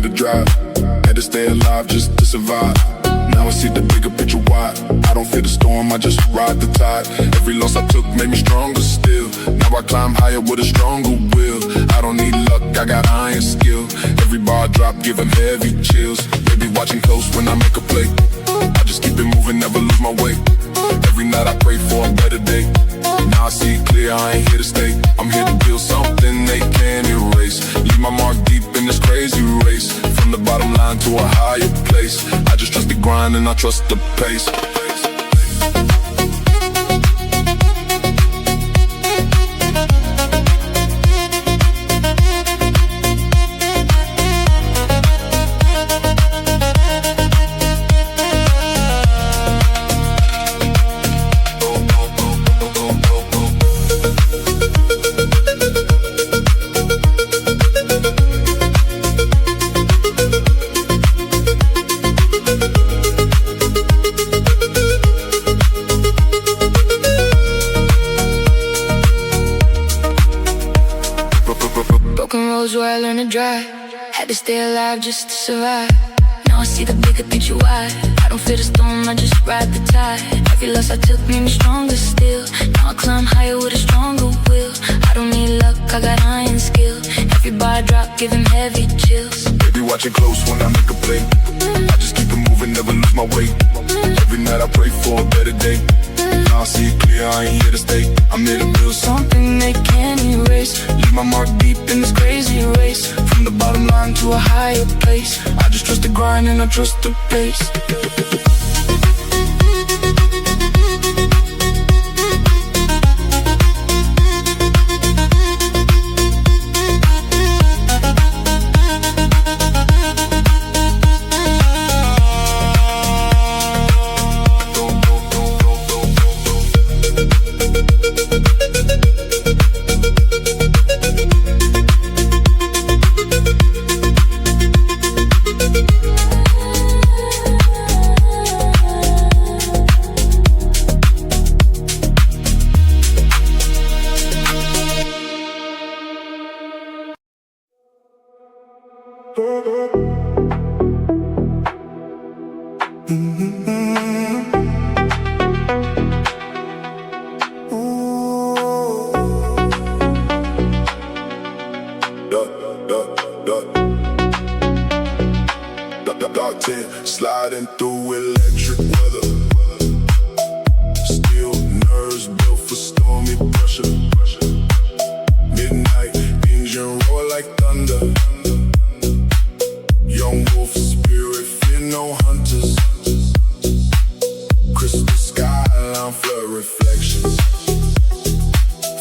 learning to drive. Had to stay alive just to survive. Now I see the bigger picture wide. I don't fear the storm, I just ride the tide. Every loss I took made me stronger still. Now I climb higher with a stronger will. I don't need luck, I got iron skill. Every bar I drop, give them heavy chills. They be watching close when I make a play. I just keep it moving, never lose my way. Every night I pray for a better day. Now I see it clear, I ain't here to stay. I'm here to build something they can't erase. Leave my mark deep in this crazy race. From the bottom line to a higher place. I just trust the grind and I trust the pace. Where I learned to drive. Had to stay alive just to survive. Now I see the bigger picture wide. I don't fear the storm, I just ride the tide. Every loss I took made me stronger still. Now I climb higher with a stronger will. I don't need luck, I got iron skill. Every bar I drop, giving heavy chills. They be watching close when I make a play. I just keep it moving, never lose my way. Every night I pray for a better day. Now I see it clear, I ain't here to stay. I'm here to build something they can't erase. Leave my mark deep in this crazy race. From the bottom line to a higher place. I just trust the grind and I trust the pace. Sliding through electric weather. Steel nerves built for stormy pressure. Midnight engine roar like thunder. Young wolf spirit, fear no hunters. Crystal skyline, flood reflections.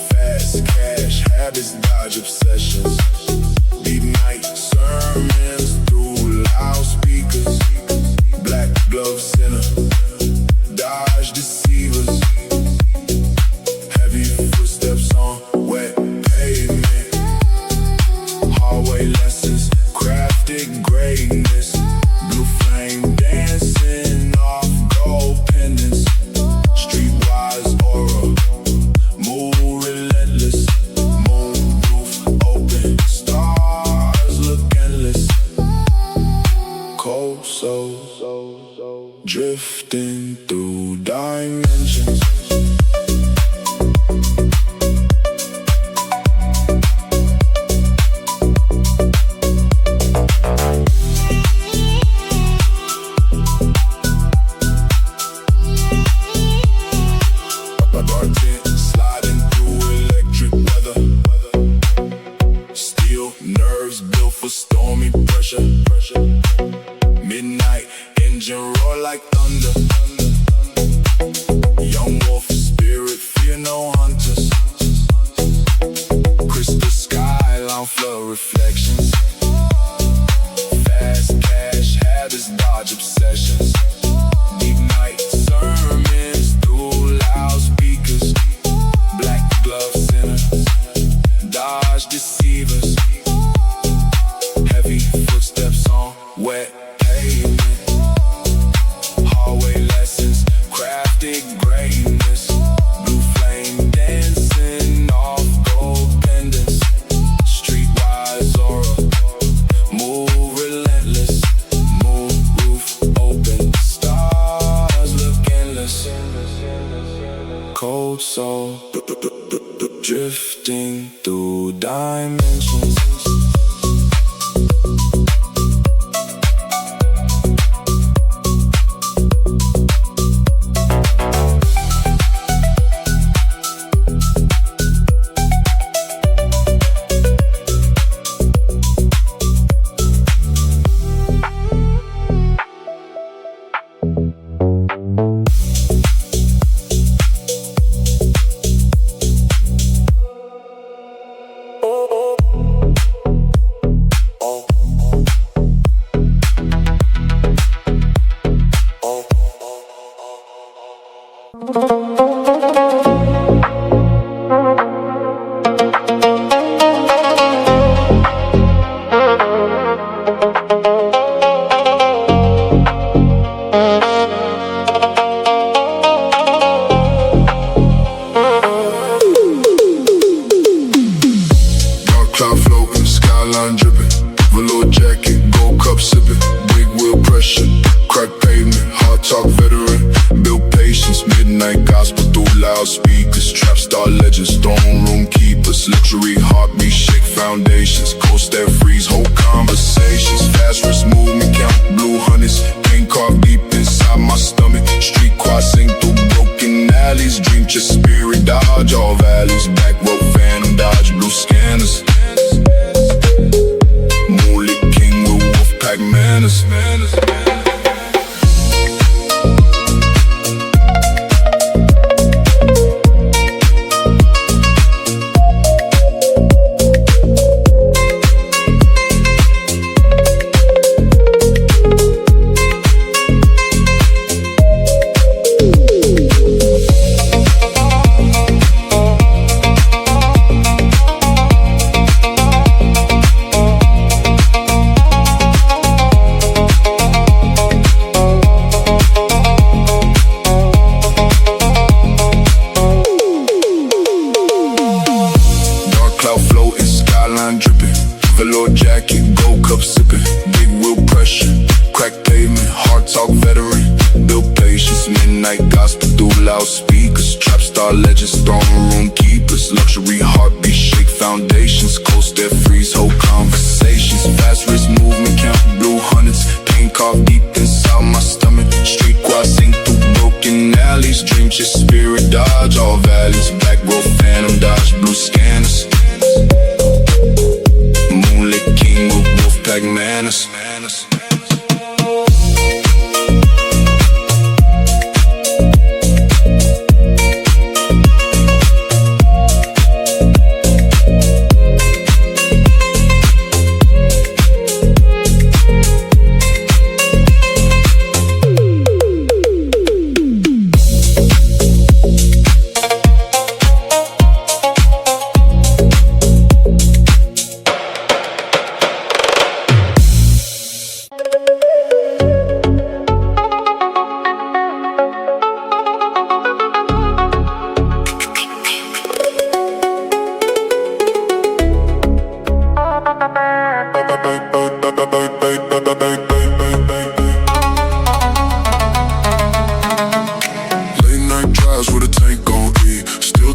Fast cash, habits, dodge obsessions. Deep night sermons through loudspeakers. Black glove center, dodge deceivers. Heavy footsteps on wet pavement. Hallway lessons, crafted greatness. Blue flame dancing off gold pendants. Streetwise aura, move relentless. Moon roof open, stars look endless. Cold soul drifting through dimensions. Sliding through electric weather. Steel nerves built for stormy pressure. Midnight engine roar like thunder. Young wolf spirit, fear no hunters. Crystal skyline, flood reflections. Fast cash, habits, dodge obsessions. Deep night sermons through loudspeakers. Black glove center, dodge deceivers. Heavy footsteps on wet pavement. Hallway lessons, crafted greatness. Blue flame dancing off gold pendants. Streetwise aura, move relentless. drifting through dimensions. Cloud floating, skyline dripping, velour jacket, gold cup sipping, big wheel pressure, crack pavement, hard talk veteran, build patience, midnight gospel through loudspeakers, trap star legends, throne room keepers, luxury heartbeat, shake foundations, cold stare freeze, whole conversations, fast wrist movement, count blue hundreds, pain carved deep inside my stomach, street choir sing through broken alleys, drink your spirit, dodge all valleys, back row phantom, dodge blue scanners. Moonlit king with wolf pack manners. Velour jacket, gold cup sipping, big wheel pressure, crack pavement, hard talk veteran, build patience, midnight gospel through loudspeakers, trap star legends, throne room keepers, luxury heartbeat, shake foundations, cold stare freeze, whole conversations, fast wrist movement, count blue hundreds, pain carved deep inside my stomach, street choir sing through broken alleys, drink your spirit, dodge all valleys, back row phantom, dodge blue scanners. Moonlit king with wolf pack manners.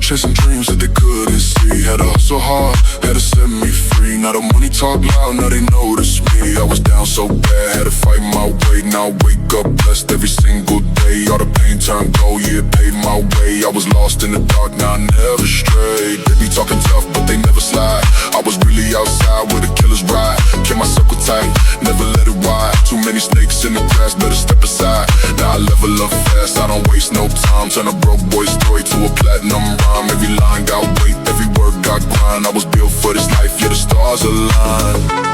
Chasing dreams that they couldn't see. Had to hustle hard, had to set me free. Now the money talk loud, now they notice me. I was down so bad, had to fight my way. Now I wake up blessed every single day. All the pain turned gold, yeah, paid my way. I was lost in the dark, now I never strayed. They be talking tough, but they never slide. I was really outside where the killers ride. Kept my circle tight, never let it wide. Too many snakes in the grass, better step aside. Now I level up fast, I don't waste no time. Turn a broke boy story to a platinum rhyme. Every line got weight, every word got grind. I was built for this life, yeah, the stars aligned.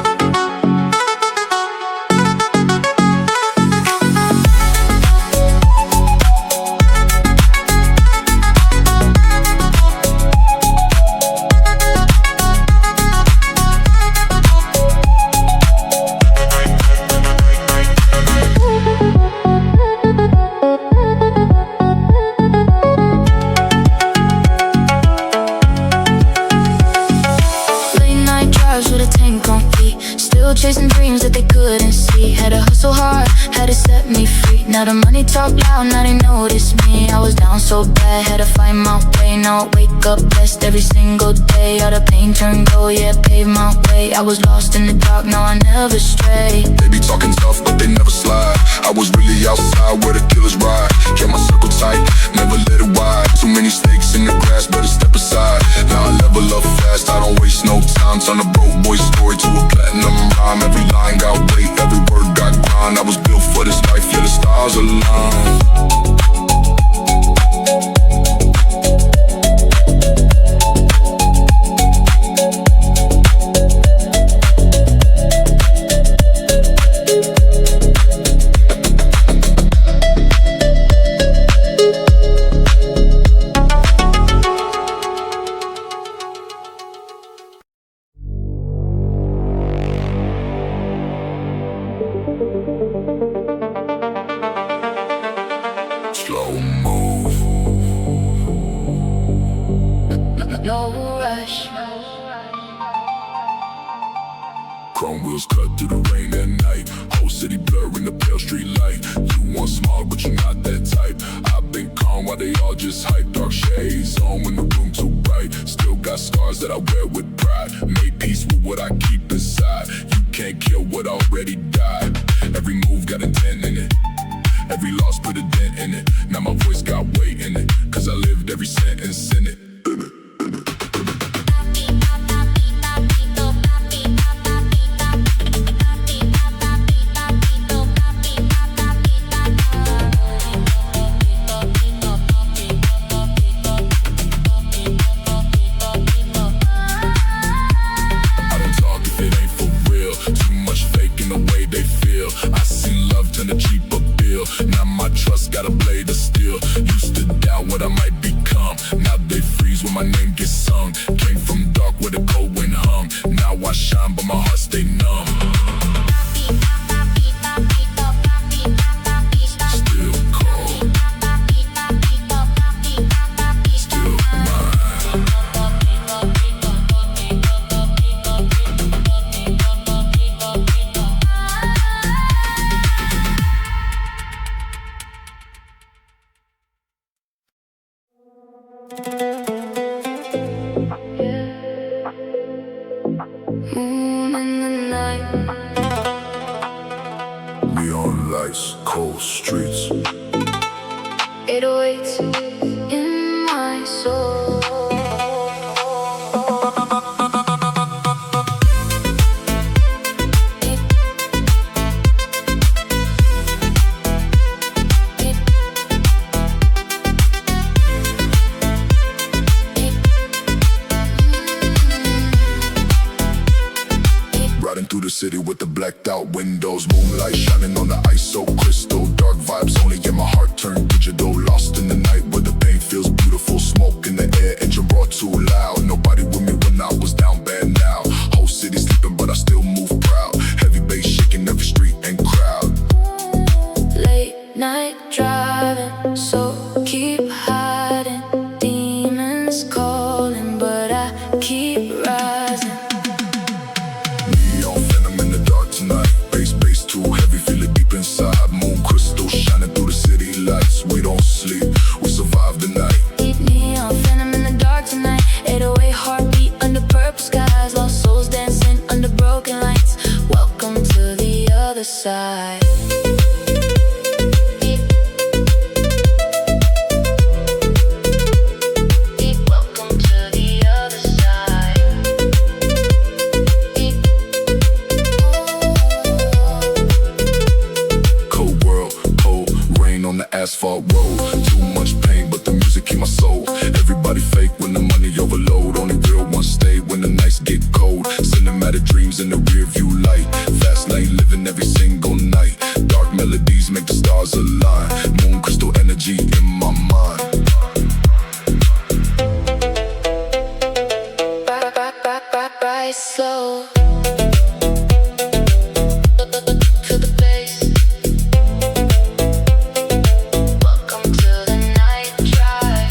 Chasing dreams that they couldn't see. Had to hustle hard, had to it set me free. Now the money talk loud, now they notice me. I was down so bad, had to find my way. Now I wake up blessed every single day. All the pain turned gold, yeah, paved my way. I was lost in the dark, now I never stray. They be talking tough, but they never slide. I was really outside where the killers ride. Kept my circle tight, never let it wide. Too many snakes in the grass, better step aside. Now I level up fast, I don't waste no time. Turn a broke boy story to a platinum rhyme. Every line got weight, every word got grind. I was built for this life, yeah, the stars align. Slow move. No rush. Chrome wheels cut through the rain at night. Whole city blur in the pale street light. You want smart, but you're not that type. I've been calm while they all just hype. Dark shades on when the room too bright. Still got scars that I wear with pride. Made peace with what I keep inside. You can't kill what already died. Every move got a dent in it. Every loss put a dent in it. Now my voice got weight in it, cause I lived every sentence in it. I don't talk if it ain't for real. Too much fake in the way they feel. I see love turn to cheaper bill. Now my trust got a blade of steel. Used to doubt what I might become. Now they freeze when my name gets sung. Came from dark where the cold wind hung. Now I shine but my heart stay numb. Still cold. Still mine. Moon in the night. Neon lights, cold streets. 808s in my soul. Riding through the city with the blacked out windows. Moonlight shining on the ice so crystal. Dark vibes only, yeah, my heart turned digital. Lost in the night where the pain feels beautiful. Smoke in the air, engine roar too loud. Nobody with me when I was down bad now. Whole city sleeping but I still move proud. Heavy bass shaking every street and crowd. Late night driving, so keep hiding. Demons calling, but I keep rising. Neon phantom in the dark tonight. Bass too heavy, feel it deep inside. Moon crystal shining through the city lights. We don't sleep, we survive the night. Neon phantom in the dark tonight. 808 heartbeat under purple skies. Lost souls dancing under broken lights. Welcome to the other side. Welcome to the other side. Cold world, cold rain on the asphalt road. Too much pain, but the music keep my soul. Everybody fake when the money overload. Only real ones stay when the nights get cold. Cinematic dreams in the rear view light. Fast lane living every single night. Dark melodies make the stars align. Moon crystal energy in my mind. Ride slow. To the bass. Welcome to the night drive.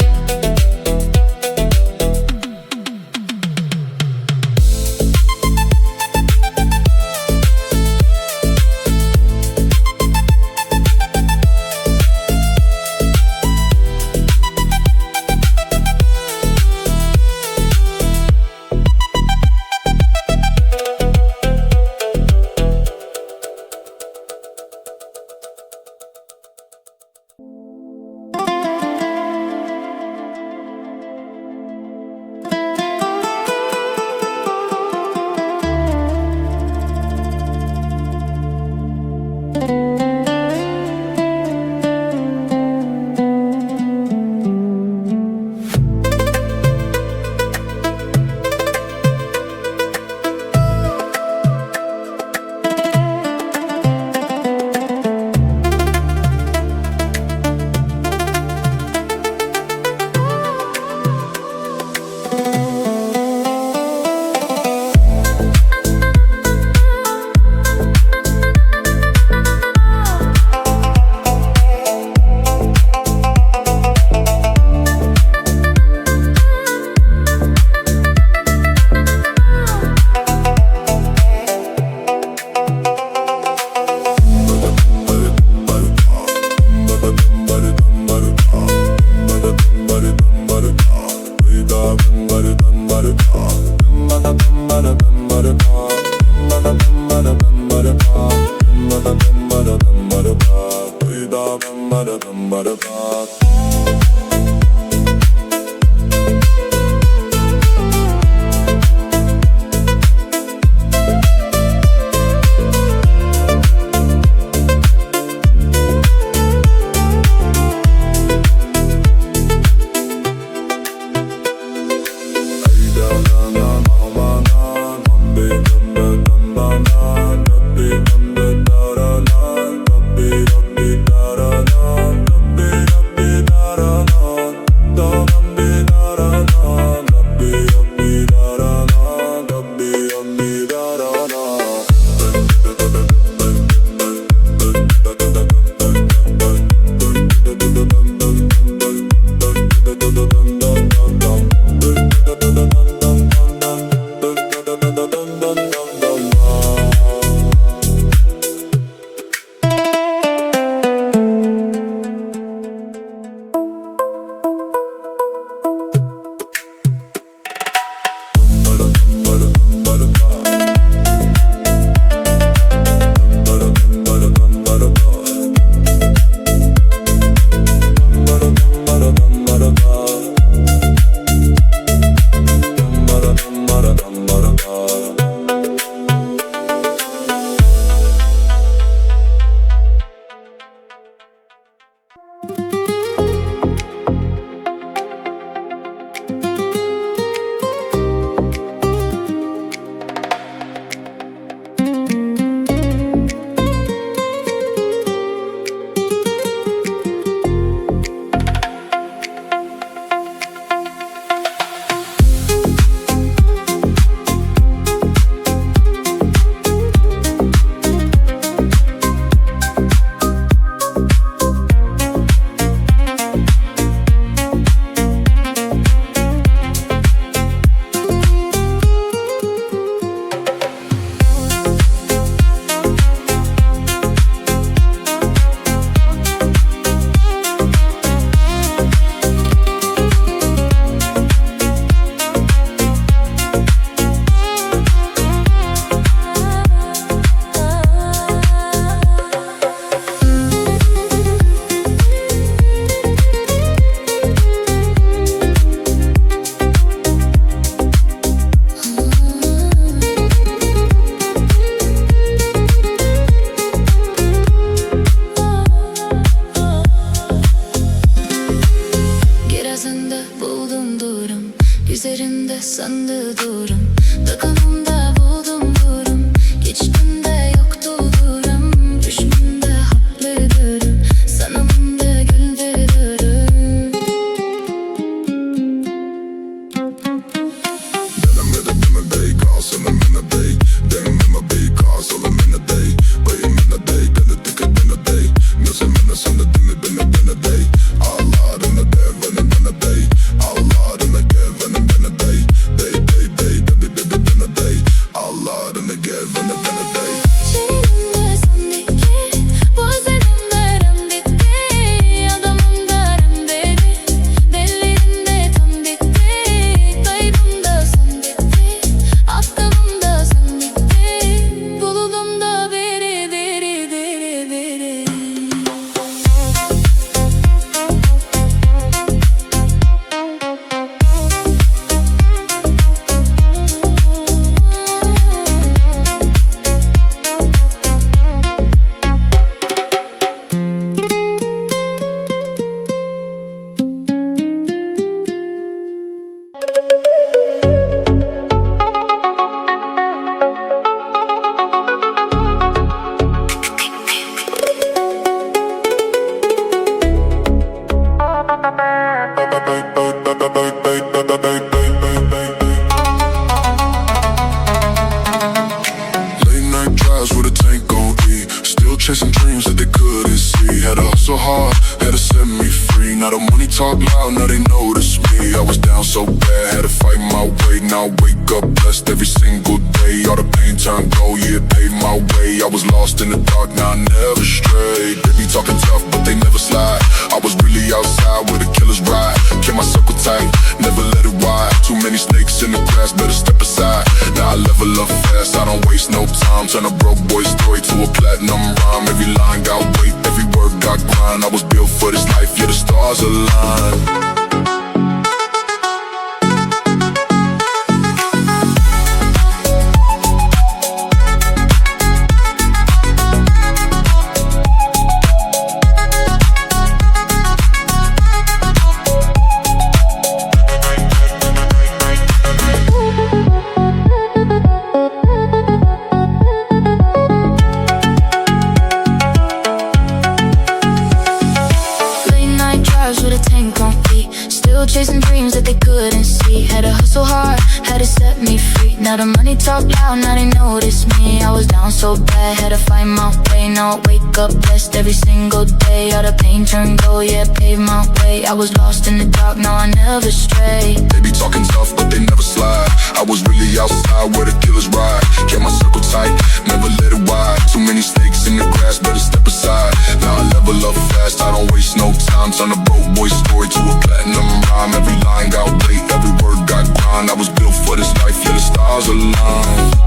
Üzerinde sandığı durum, dokunumda buldum durum. Geçtiğinde yoktu durum, düştüğümde haklıdırım, sanımda güldürürüm. Chasing dreams that they couldn't see. Had to hustle hard, had to set me free. Now the money talk loud, now they notice me. I was down so bad, had to fight my way. Now I wake up blessed every single day. All the pain turned gold, yeah, it paved my way. I was lost in the dark, now I never strayed. They be talking tough, but they never slide. I was really outside where the killers ride. Kept my circle tight, never let it ride. Too many snakes in the grass, better step aside. Now I love level up fast, I don't waste no time. Turn a broke boy story to a platinum rhyme. Every line got weight, every word got grind. I was built for this life, yeah, the stars aligned. Chasing dreams that they couldn't see. Had to hustle hard, had to set me free. Now the money talk loud, now they notice me. I was down so bad, had to find my way. Now I wake up blessed every single day. All the pain turned gold, yeah, paved my way. I was lost in the dark, now I never stray. They be talking tough, but they never slide. I was really outside where the killers ride. Kept my circle tight, never let it wide. Too many snakes in the grass, better step aside. Now I level up fast, I don't waste no time. Turn a broke boy story to a platinum rhyme. Every line got weight, every word got grind. I was built for this life, yeah, the stars aligned.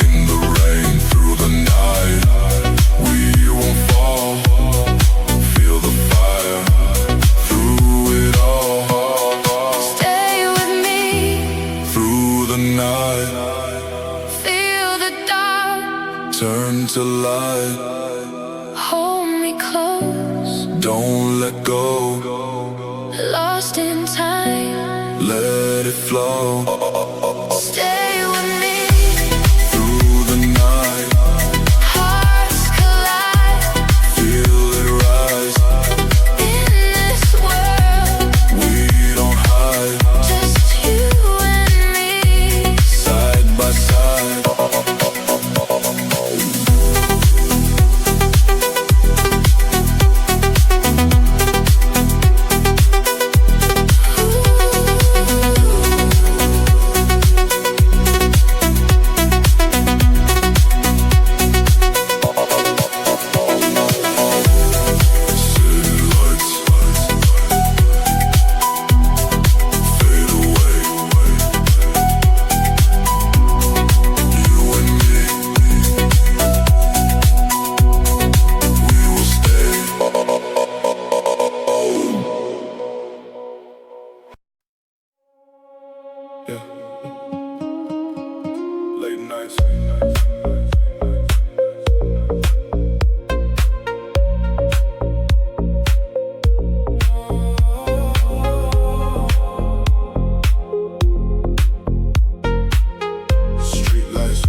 in the rain through the night. We won't fall. Feel the fire through it all. Stay with me Through the night, feel the dark, turn to light. hold me close, Don't let go, lost in time. let it flow. Stay with me, Through the night, hearts collide. feel it rise. In this world, We don't hide, just you and me. side by side. City lights fade away. You and me, we will stay. Yeah. Late nights. Street lights,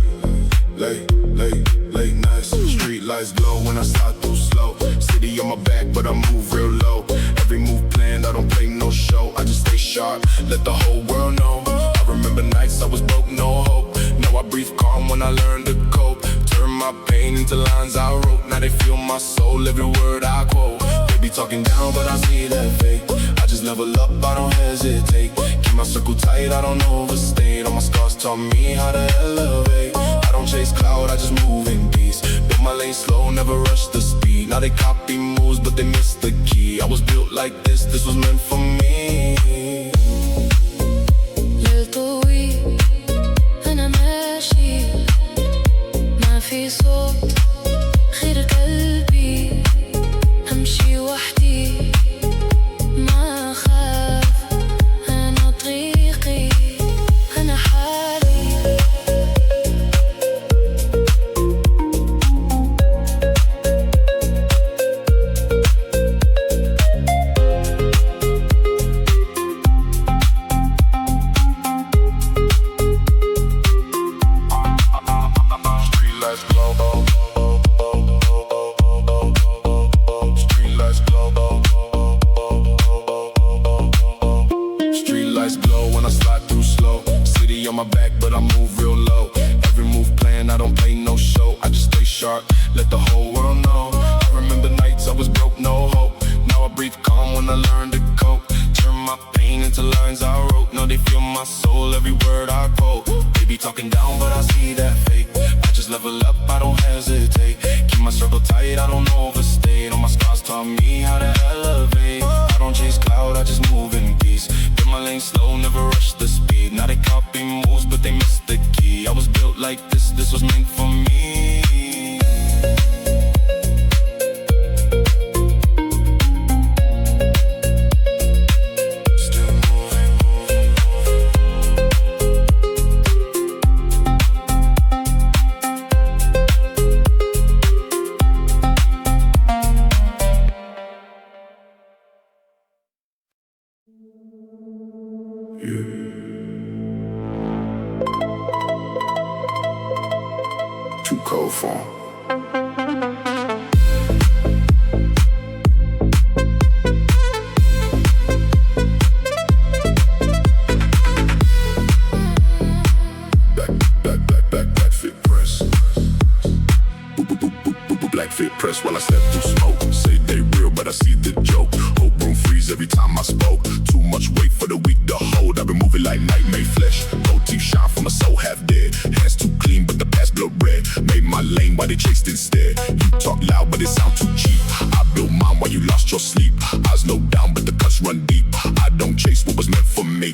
late nights. Street lights glow when I slide through slow. City on my back, but I move real low. Every move planned, I don't play no show. I just stay sharp, let the whole world know. I remember nights I was broke, no hope. Now I breathe calm when I learn to cope. Turn my pain into lines I wrote. Now they feel my soul, every word I quote. They be talking down, but I see that fake. I just level up, I don't hesitate. Keep my circle tight, I don't overstate. All my scars taught me how to elevate. I don't chase cloud, I just move in peace. Build my lane slow, never rush the speed. Now they copy moves, but they miss the key. I was built like this was meant for me. ليل طويل أنا ماشي، ما في صوت غير قلبي. أمشي وحدي ما أخاف، أنا طريقي أنا حالي. Street lights glow. Street lights glow. Street lights glow when I slide through slow. City on my back, but I move real low. Every move planned, I don't play no show. I just stay sharp, let the whole world know. I remember nights I was broke, no hope. Now I breathe calm when I learn to cope. Turn my pain into lines I wrote. Now they feel my soul, every word I quote. They be talking down, but I see that fake. I just level up, I don't hesitate. Keep my circle tight, I don't overstate. All my scars taught me how to elevate. I don't chase cloud, I just move in peace. Build my lane slow, never rush the speed. Now they copy moves, but they miss the key. I was built like this was meant for me. Still moving. Too cold for 'em. Black fit press. Black fit press while I step through smoke. Say they real, but I see the joke. Whole room freeze every time I spoke. Too much weight for the weak to hold. I've been moving like night made flesh. Gold teeth shine from a soul half dead. Hands too clean, but the past blood red. Made my lane while they chased instead. You talk loud, but it sound too cheap. I built mine while you lost your sleep. Eyes low down, but the cuts run deep. I don't chase what was meant for me.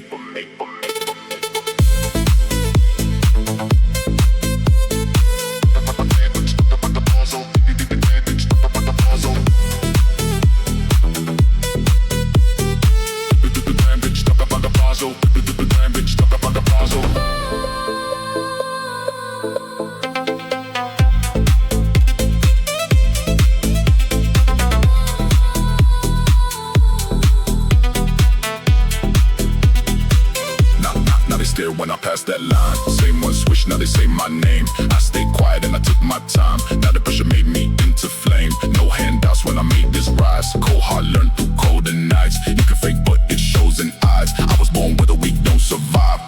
when I passed that line. Same one switch, now they say my name. I stayed quiet and I took my time. Now the pressure made me into flame. No handouts when I made this rise. Cold hard learned through colder nights. You can fake but it shows in eyes. I was born where the weak don't survive.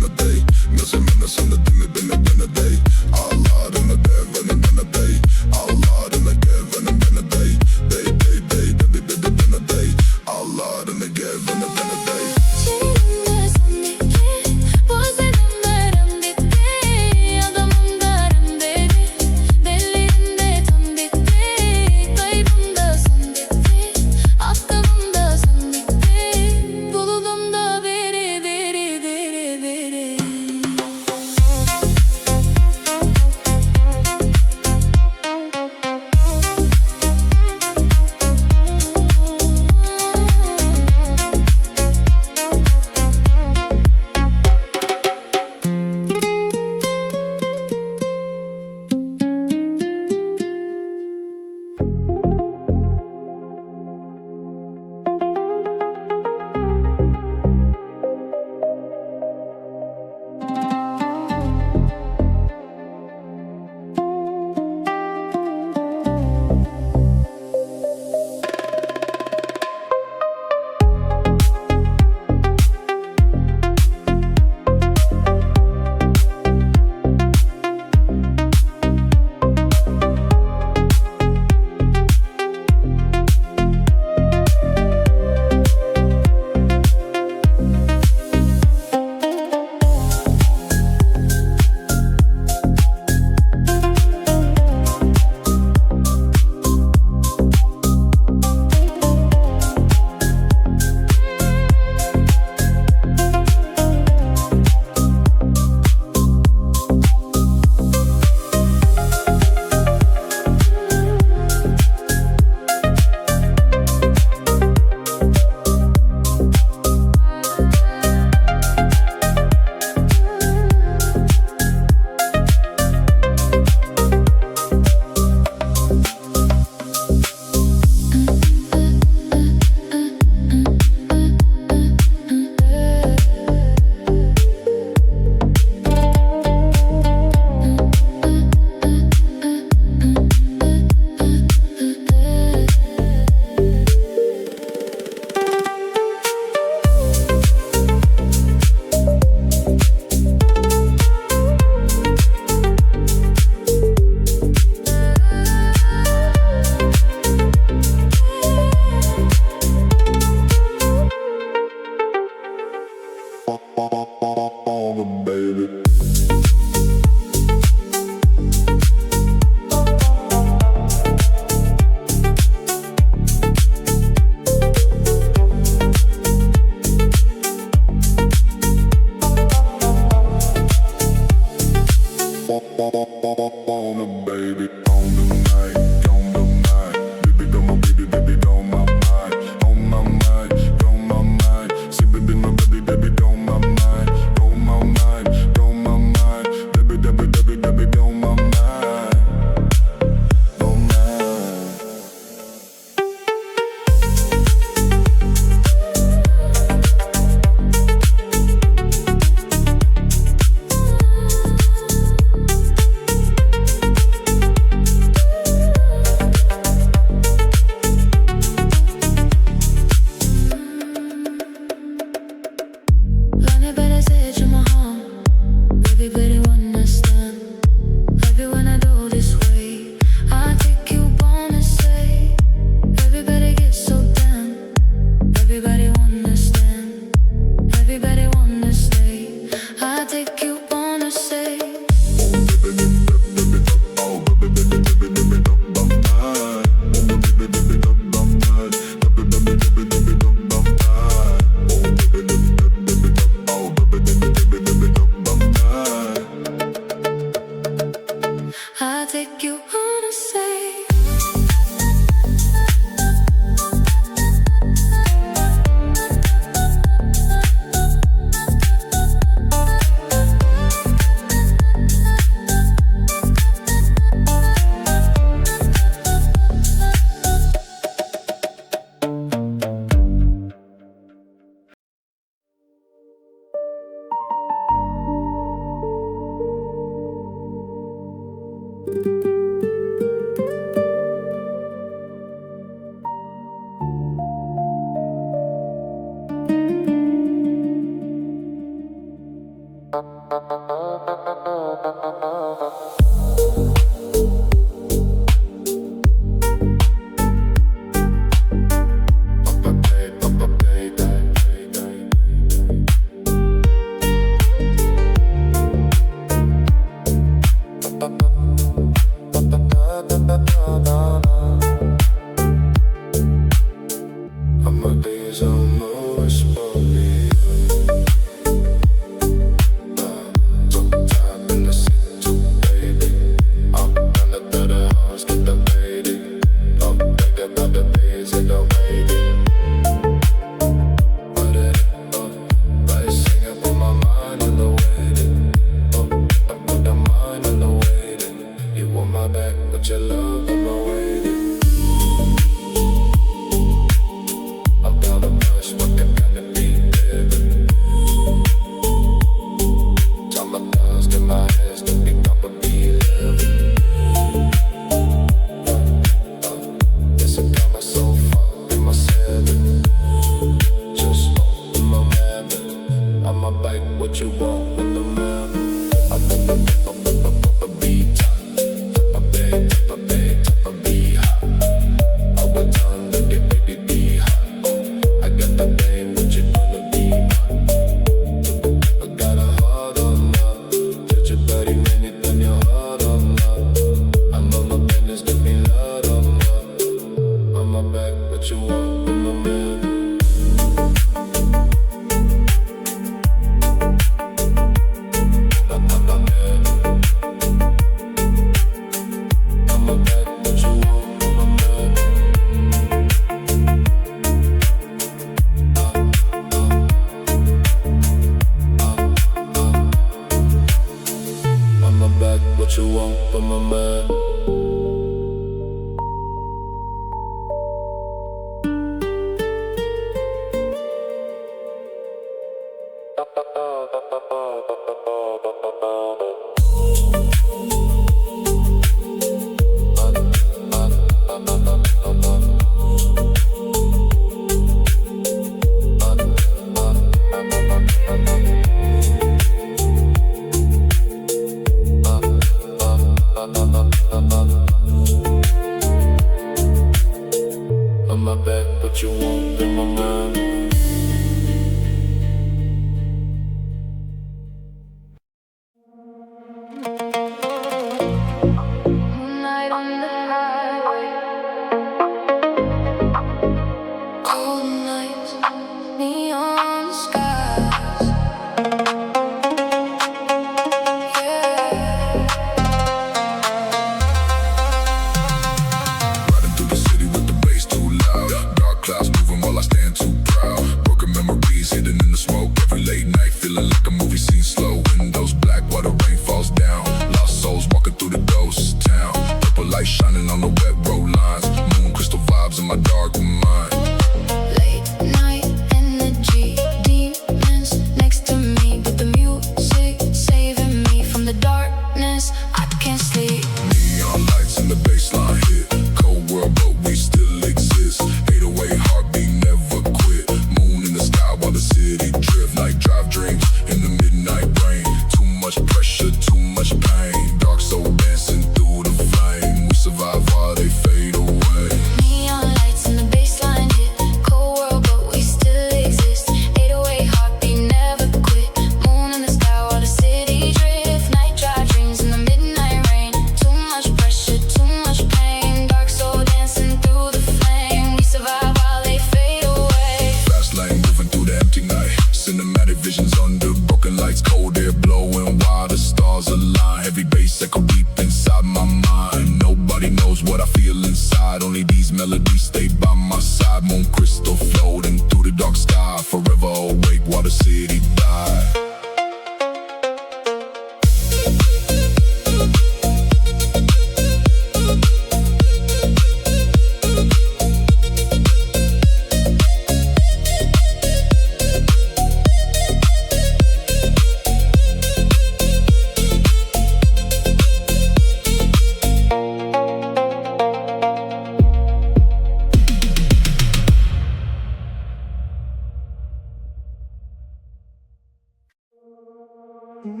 Purple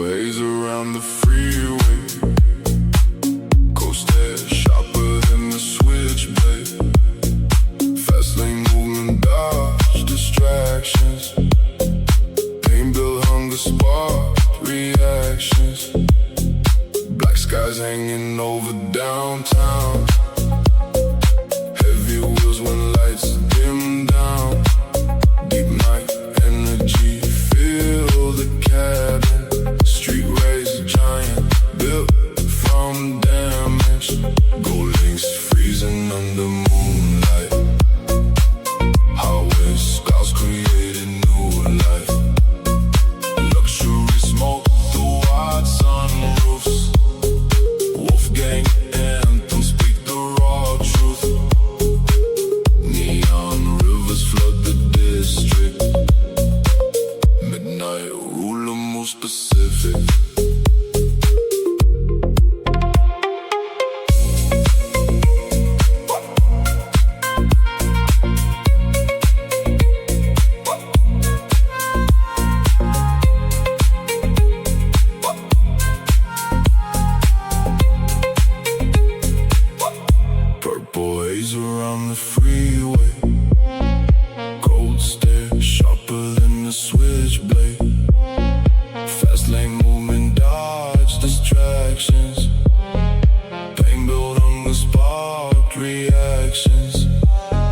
haze around the freeway. Coast air sharper than the switchblade. Fast lane movement, dodge distractions. Pain build hunger, spark reactions. Black skies hanging over downtown. Heavy wheels when lights dim down. Deep night energy, fill the cabin. Street race giant, built from damage. Gold links freezing under moonlight. Highway scars created new life. Luxury smoke, the wide sunroofs. Wolfgang anthems speak the raw truth. Neon rivers flood the district. Midnight ruler moves Pacific. Purple haze around the freeway. Cold stare sharper than the switchblade. Fast lane movement, dodge distractions. Pain build hunger, spark reactions.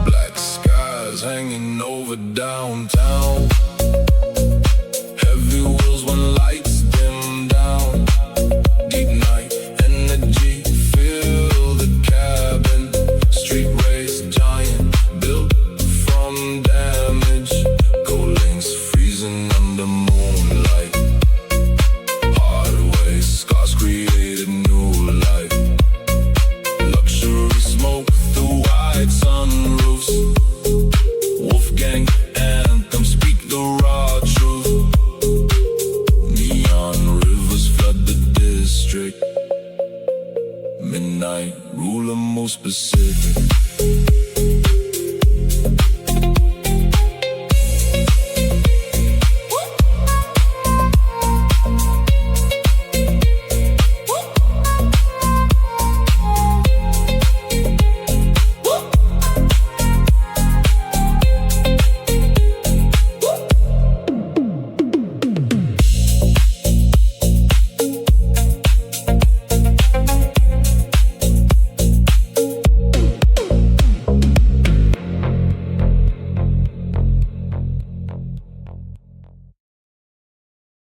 Black skies hanging over downtown. Heavy wheels when lights dim down. Deep night energy, fill the cabin. Street race giant, built from damage. Gold links freezing under moonlight. Hardway scars created new life. Luxury smoke, the wide sunroofs. Wolfgang anthem speak the raw truth. Neon rivers flood the district. Midnight ruler most specific.